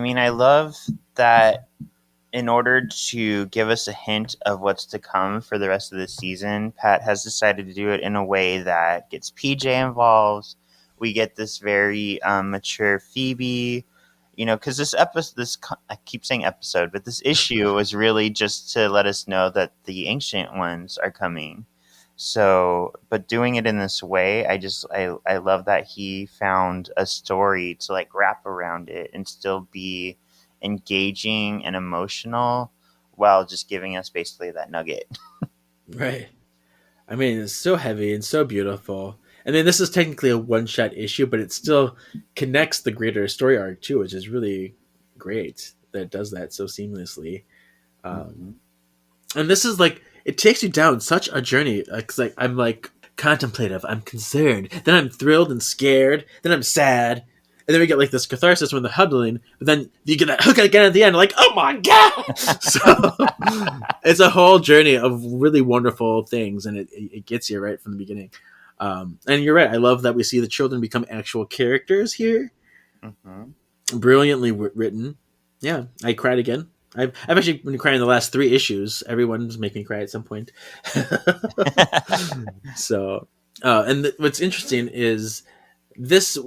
mean, I love that in order to give us a hint of what's to come for the rest of the season, Pat has decided to do it in a way that gets PJ involved. We get this very mature Phoebe, because I keep saying episode, but this issue was really just to let us know that the ancient ones are coming. So, but doing it in this way, I love that he found a story to like wrap around it and still be engaging and emotional while just giving us basically that nugget. Right. I mean, it's so heavy and so beautiful. I mean, this is technically a one-shot issue, but it still connects the greater story arc too, which is really great that it does that so seamlessly. And this is like, it takes you down such a journey. Cause like I'm like contemplative, I'm concerned, then I'm thrilled and scared, then I'm sad, and then we get like this catharsis when the huddling, but then you get that hook again at the end, like, oh my god! So it's a whole journey of really wonderful things, and it gets you right from the beginning. And you're right, I love that we see the children become actual characters here. Mm-hmm. Brilliantly written. Yeah, I cried again. I've actually been crying the last 3 issues. Everyone's making me cry at some point. So, and what's interesting is this.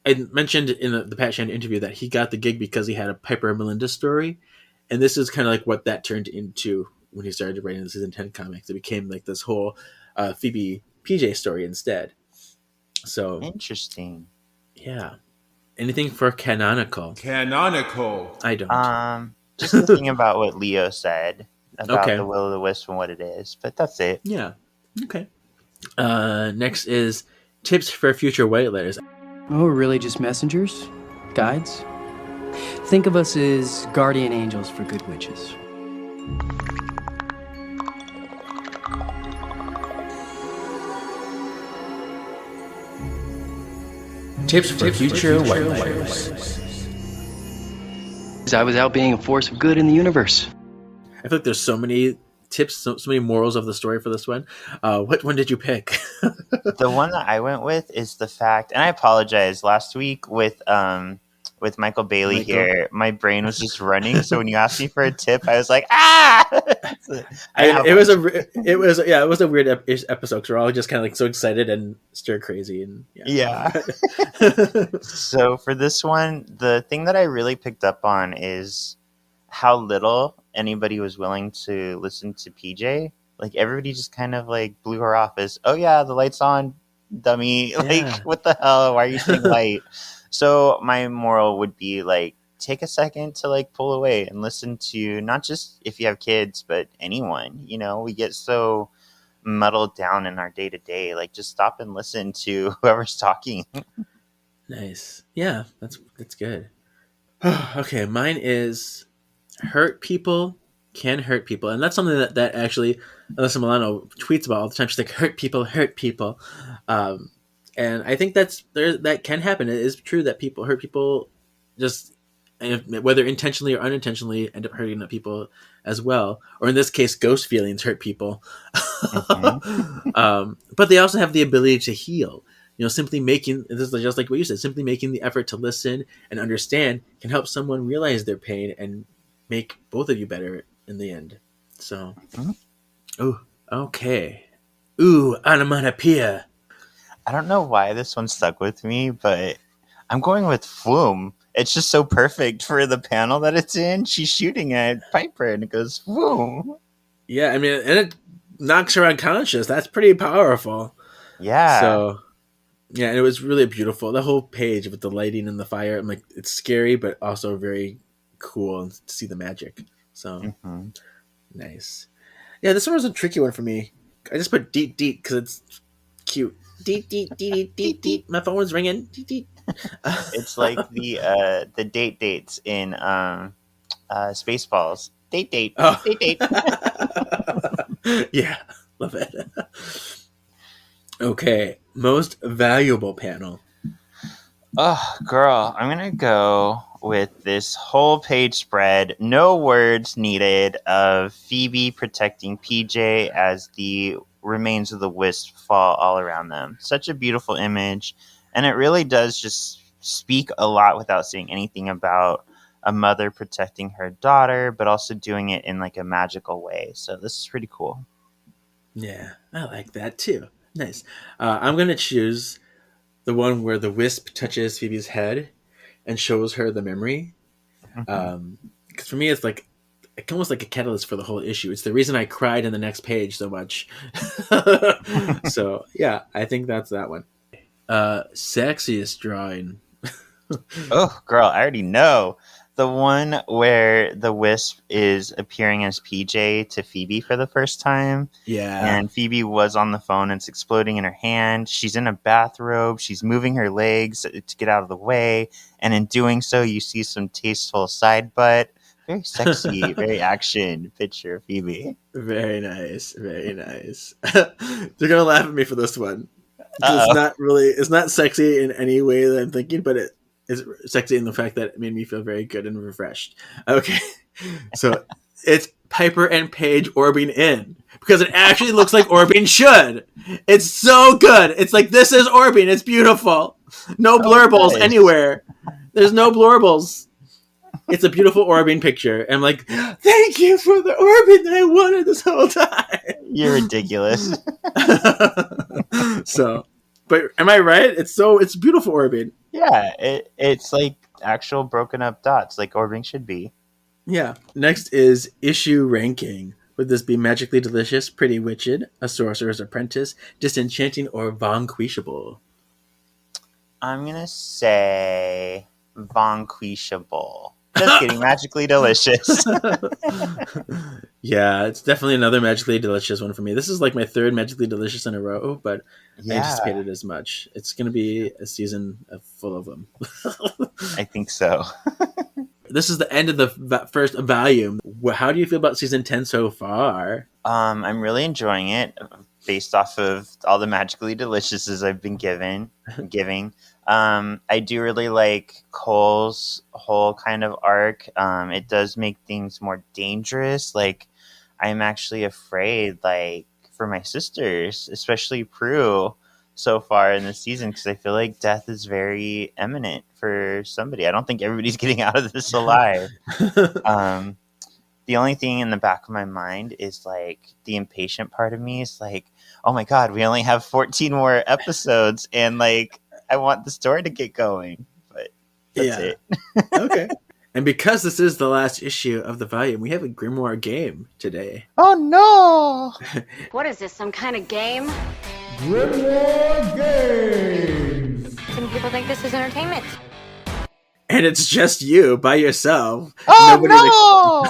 I mentioned in the Pat Shand interview that he got the gig because he had a Piper and Melinda story, and this is kind of like what that turned into when he started writing the season 10 comics. It became like this whole Phoebe PJ story instead. So interesting. Yeah. Anything for canonical? Canonical. I don't. Just thinking about what Leo said about the Will of the Wisp and what it is, but that's it. Yeah. Okay. Next is tips for future white letters. Oh, we're really just messengers? Guides? Think of us as guardian angels for good witches. Tips for future white letters. I was out being a force of good in the universe. I feel like there's so many tips, so many morals of the story for this one. What one did you pick? The one that I went with is the fact, and I apologize, last week with Michael Bailey here, my brain was just running. So when you asked me for a tip, I was like, it was a weird episode because we're all just kind of like so excited and stir crazy and yeah. So for this one, the thing that I really picked up on is how little anybody was willing to listen to PJ. Like everybody just kind of like blew her off as, oh yeah, the light's on, dummy. Like what the hell? Why are you saying light? So my moral would be like, take a second to like pull away and listen to not just if you have kids, but anyone. We get so muddled down in our day to day. Like just stop and listen to whoever's talking. Nice. Yeah, that's good. Okay, mine is hurt people can hurt people, and that's something that actually Alyssa Milano tweets about all the time. She's like, hurt people. And I think that can happen. It is true that people hurt people just and whether intentionally or unintentionally, end up hurting people as well. Or in this case, ghost feelings hurt people. But they also have the ability to heal. Simply making this is just like what you said. Simply making the effort to listen and understand can help someone realize their pain and make both of you better in the end. So, oh, okay. Ooh, onomatopoeia. I don't know why this one stuck with me, but I'm going with Flume. It's just so perfect for the panel that it's in. She's shooting at Piper and it goes Flume. Yeah, I mean, and it knocks her unconscious. That's pretty powerful. Yeah. So, yeah, and it was really beautiful. The whole page with the lighting and the fire. I'm like, it's scary, but also very cool to see the magic. So, nice. Yeah, this one was a tricky one for me. I just put deet deet because it's cute. Deet deet deet deet deet. My phone was ringing. Deet deet. It's like the dates in Spaceballs. Date. Oh. Date. Yeah, love it. Okay, most valuable panel. Oh, girl, I'm going to go with this whole page spread, no words needed, of Phoebe protecting PJ as the remains of the wisp fall all around them. Such a beautiful image, and it really does just speak a lot without saying anything about a mother protecting her daughter, but also doing it in like a magical way. So this is pretty cool. Yeah, I like that too. Nice. I'm going to choose the one where the wisp touches Phoebe's head and shows her the memory. Because for me, it's almost like a catalyst for the whole issue. It's the reason I cried in the next page so much. So yeah, I think that's that one. Sexiest drawing. Oh, girl, I already know. The one where the wisp is appearing as PJ to Phoebe for the first time. Yeah. And Phoebe was on the phone and it's exploding in her hand. She's in a bathrobe. She's moving her legs to get out of the way. And in doing so, you see some tasteful side butt. Very sexy, very action picture of Phoebe. Very nice. Very nice. They're going to laugh at me for this one. It's not sexy in any way that I'm thinking, but it is sexy in the fact that it made me feel very good and refreshed. Okay. So it's Piper and Paige orbing in because it actually looks like orbing should. It's so good. It's like, this is orbing. It's beautiful. No blurbles anywhere. There's no blurbles. It's a beautiful orbing picture. And I'm like, thank you for the orbing that I wanted this whole time. You're ridiculous. So, but am I right? It's beautiful orbing. Yeah, it's like actual broken up dots, like orbiting should be. Yeah. Next is issue ranking. Would this be magically delicious, pretty witched, a sorcerer's apprentice, disenchanting, or vanquishable? I'm gonna say vanquishable. Just kidding, magically delicious. Yeah, it's definitely another magically delicious one for me. This is like my third magically delicious in a row, but I anticipated as much. It's going to be a season full of them. I think so. This is the end of the first volume. How do you feel about season 10 so far? I'm really enjoying it based off of all the magically deliciouses I've been giving. I do really like Cole's whole kind of arc. It does make things more dangerous. Like, I'm actually afraid, like, for my sisters, especially Prue, so far in the season, because I feel like death is very imminent for somebody. I don't think everybody's getting out of this alive. The only thing in the back of my mind is, like, the impatient part of me is like, oh my God, we only have 14 more episodes, and, like, I want the story to get going, but that's it. Okay. And because this is the last issue of the volume, we have a Grimoire game today. Oh no! What is this, some kind of game? Grimoire Games! Some people think this is entertainment. And it's just you by yourself. Oh no!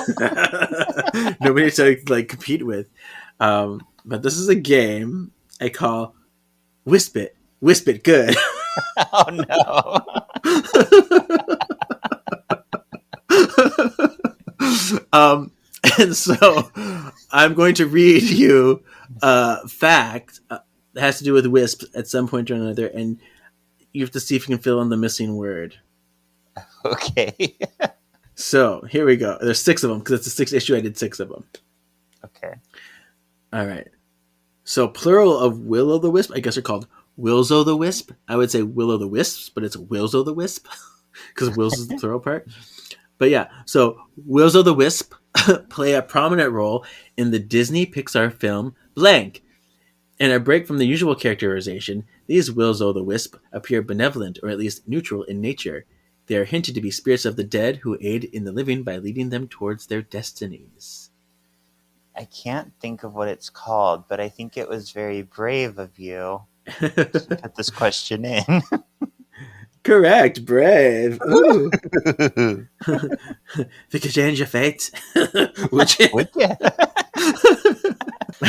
Nobody to like compete with. But this is a game I call Wisp It. Wisp It Good. Oh no! And so I'm going to read you a fact that has to do with wisps at some point or another, and you have to see if you can fill in the missing word. Okay. So here we go. There's 6 of them because it's the 6th issue. I did 6 of them. Okay. All right. So plural of will-o'-the-wisp, I guess they're called Wills-o'-the-wisp. I would say will-o'-the-wisps, but it's Wills-o'-the-wisp because Wills is the plural part. But yeah, so Wills-o'-the-wisp play a prominent role in the Disney Pixar film Blank. In a break from the usual characterization, these Wills-o'-the-wisp appear benevolent or at least neutral in nature. They are hinted to be spirits of the dead who aid in the living by leading them towards their destinies. I can't think of what it's called, but I think it was very brave of you to put this question in. Correct, brave. Ooh. If you could change your fate, would you? Would you?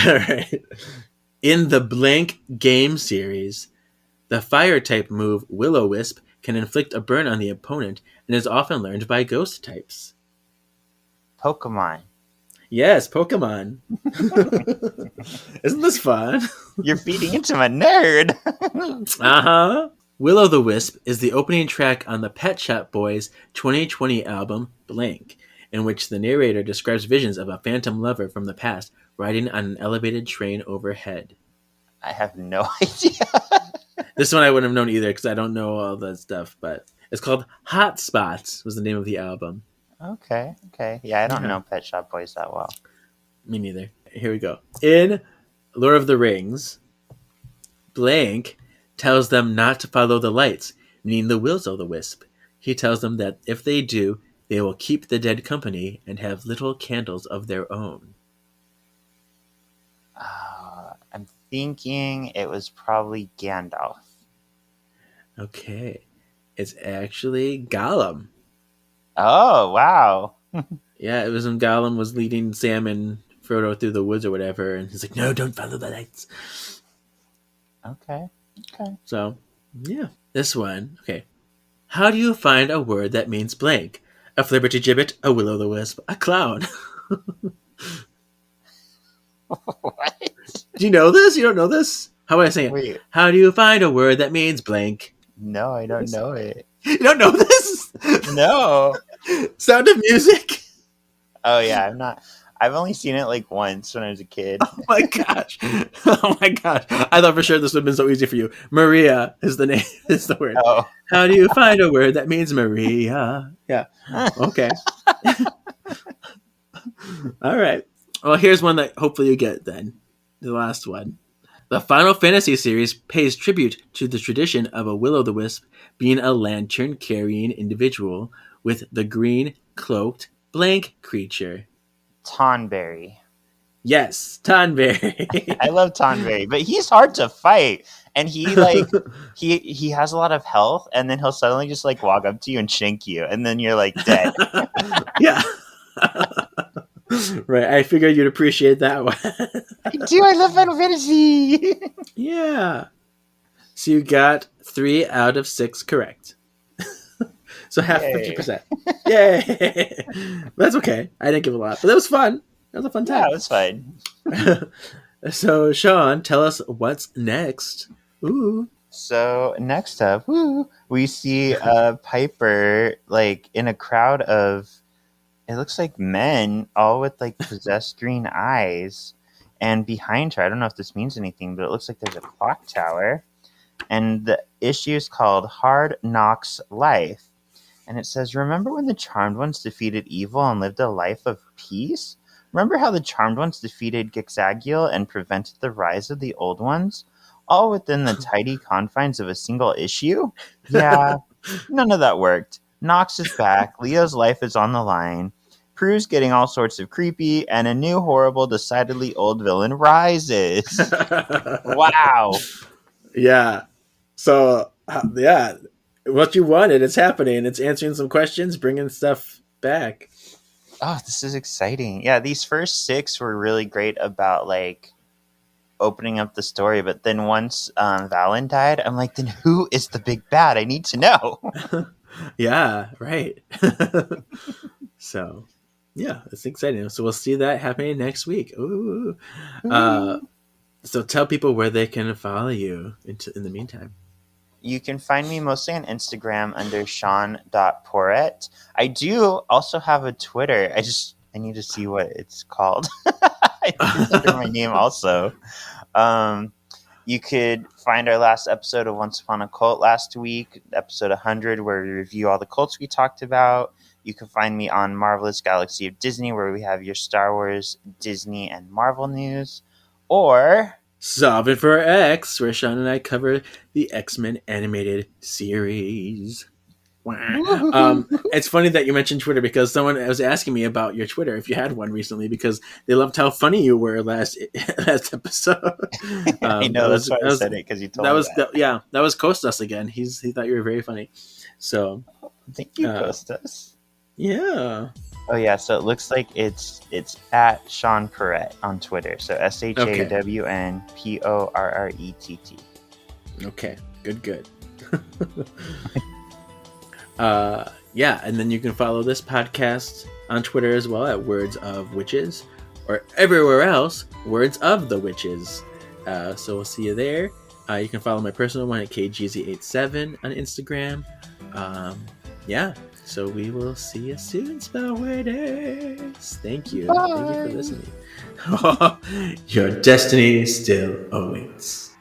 All right. In the Blank game series, the fire type move Will-O-Wisp can inflict a burn on the opponent and is often learned by ghost types. Pokemon. Yes, Pokemon. Isn't this fun? You're feeding into my nerd. Uh-huh. Will-O'-the-Wisp is the opening track on the Pet Shop Boys 2020 album Blank, in which the narrator describes visions of a phantom lover from the past riding on an elevated train overhead. I have no idea. This one I wouldn't have known either because I don't know all that stuff, but it's called Hot Spots was the name of the album. Okay. Yeah, I don't know Pet Shop Boys that well. Me neither. Here we go. In Lord of the Rings, Blank tells them not to follow the lights, meaning the Wills-o'-the-Wisp. He tells them that if they do, they will keep the dead company and have little candles of their own. I'm thinking it was probably Gandalf. Okay. It's actually Gollum. Oh, wow. Yeah, it was when Gollum was leading Sam and Frodo through the woods or whatever, and he's like, no, don't follow the lights. Okay. So, yeah. This one. Okay. How do you find a word that means blank? A flibbertigibbet, a will-o'-the-wisp, a clown. What? Do you know this? You don't know this? How would I say it? Wait. How do you find a word that means blank? No, I don't know it. You don't know this? No. Sound of Music? Oh, yeah, I've only seen it like once when I was a kid. Oh my gosh. Oh my gosh. I thought for sure this would have been so easy for you. Maria is the name, is the word. Oh. How do you find a word that means Maria? Yeah. Okay. All right. Well, here's one that hopefully you get then. The last one. The Final Fantasy series pays tribute to the tradition of a will-o'-the-wisp being a lantern-carrying individual with the green, cloaked, blank creature. Tonberry. Yes, Tonberry. I love Tonberry, but he's hard to fight. And he like he has a lot of health, and then he'll suddenly just like walk up to you and shank you, and then you're like dead. Yeah. Right, I figured you'd appreciate that one. I do. I love Final Fantasy. Yeah. So you got 3 out of 6 correct. So half, Yay. 50%. Yay! That's okay. I didn't give a lot, but that was fun. That was a fun time. Yeah, it was fun. So, Sean, tell us what's next. Ooh. So next up, we see Piper like in a crowd of, it looks like men, all with like possessed green eyes. And behind her, I don't know if this means anything, but it looks like there's a clock tower. And the issue is called Hard Knocks Life. And it says, remember when the Charmed Ones defeated evil and lived a life of peace? Remember how the Charmed Ones defeated Gixagiel and prevented the rise of the Old Ones? All within the tidy confines of a single issue? Yeah, none of that worked. Nox is back, Leo's life is on the line, Prue's getting all sorts of creepy, and a new horrible, decidedly old villain rises. Wow. Yeah. So, yeah. What you wanted, it's happening. It's answering some questions, bringing stuff back. Oh, this is exciting. Yeah, these first 6 were really great about like opening up the story, but then once Valen died, I'm like, then who is the big bad? I need to know. Yeah, right. So, yeah, it's exciting. So we'll see that happening next week. Ooh. So tell people where they can follow you in the meantime. You can find me mostly on Instagram under Sean.Poret. I do also have a Twitter. I need to see what it's called. I think it's under my name also. You could find our last episode of Once Upon a Cult last week, episode 100, where we review all the cults we talked about. You can find me on Marvelous Galaxy of Disney, where we have your Star Wars, Disney, and Marvel news. Or Solving for X, where Sean and I cover the X-Men animated series. It's funny that you mentioned Twitter because someone was asking me about your Twitter if you had one recently because they loved how funny you were last episode. I know that's why I said it because you told me that. That was Kostas again. He thought you were very funny. So thank you, Kostas. Yeah. Oh yeah, so it looks like it's at Sean Perrett on Twitter. So SHAWNPORRETT. Okay, good. Yeah, and then you can follow this podcast on Twitter as well at Words of Witches, or everywhere else, Words of the Witches. So we'll see you there. You can follow my personal one at KGZ87 on Instagram. Yeah, so we will see you soon, Spellworders. Thank you. Bye. Thank you for listening. Your destiny still awaits.